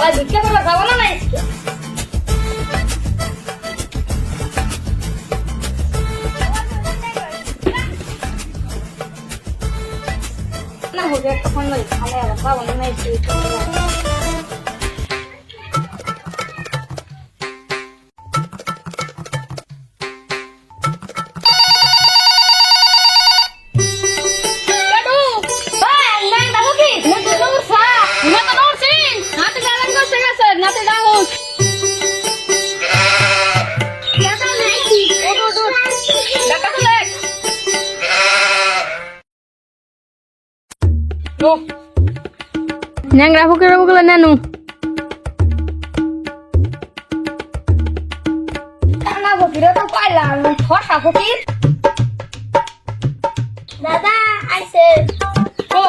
আর ভিক্ষা করবা যাবো না নাই না হবে একটা ফোন করে খালে আর যাবো না নাই Nang rafu kira nanu. Karena bukira tuh palang, hot aku kit. Dada, I said, go.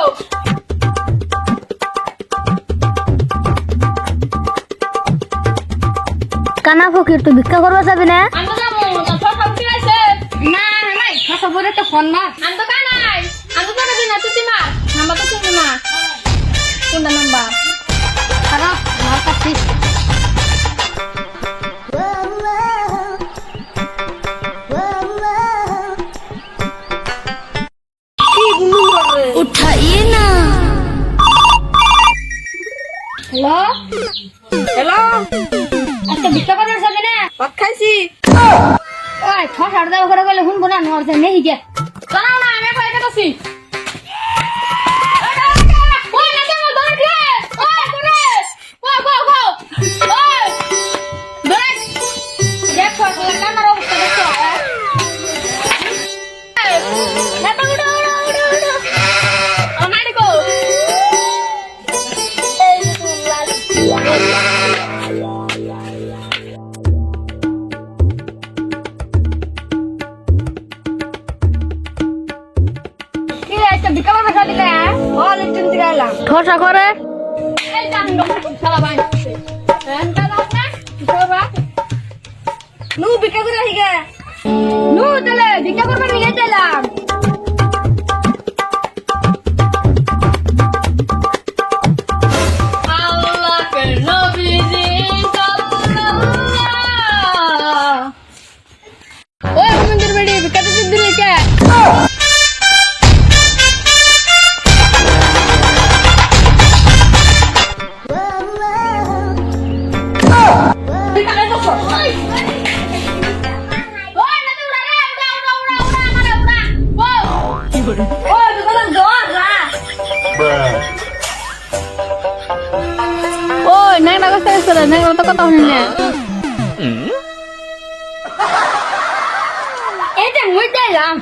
Kana fukir tu bikka korba sabe na? Ando kamu, hot aku kit I said. Nah, nai, hot boleh tuh phone mah. Ando kanai, ando kan ada nanti timah, nama tuh cuma. Kunda number. Kara, mar kasi. उठाइए ना Hello? Hello? আজকে ভিক্ষা করার যাবে না? ভাত খাইছি। ওই ছ সাড়ে দাও করে গেলে হুন বোনা নরতে নেই গে। জানাও না আমি কই কেটছি। ওই না কেন ধরে দে। ওই করে। গো। ওই। দেখ। দেখো আসলে কানার অবস্থা দেখো। এত উড়ো। আমারে গো। এই কি একটা ভিক্ষা করবে খালি না লিফটিং থেকে এলাম ঠসা করে এই কাণ্ড শালা ভাই এনটা দাও না ভিক্ষা নু ভিক্ষা করে আসি গে। নু তাহলে ভিক্ষা করবে নিয়ে দিলাম আল্লাহকে নবীজি সাল্লাল্লাহ ওই মন্দির বেড়ি ভিক্ষা দিতে দিলে কে ওই nang na kasi sila nang to kata niya এটা মুই দিলাম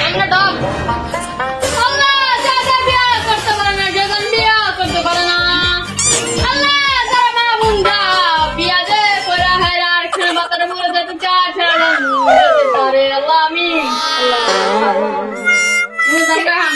আমরা ডগ আল্লাহ যারা বিয়া করতে পারে না যখন বিয়া করতে পারে না আল্লাহ যারা মা বুন্দা বিয়া দে করে হায়রার খেল বাতারে মরে যেতে চায় ছেড়ে আরে আল্লাহ আমিন আল্লাহ মুই জানগাম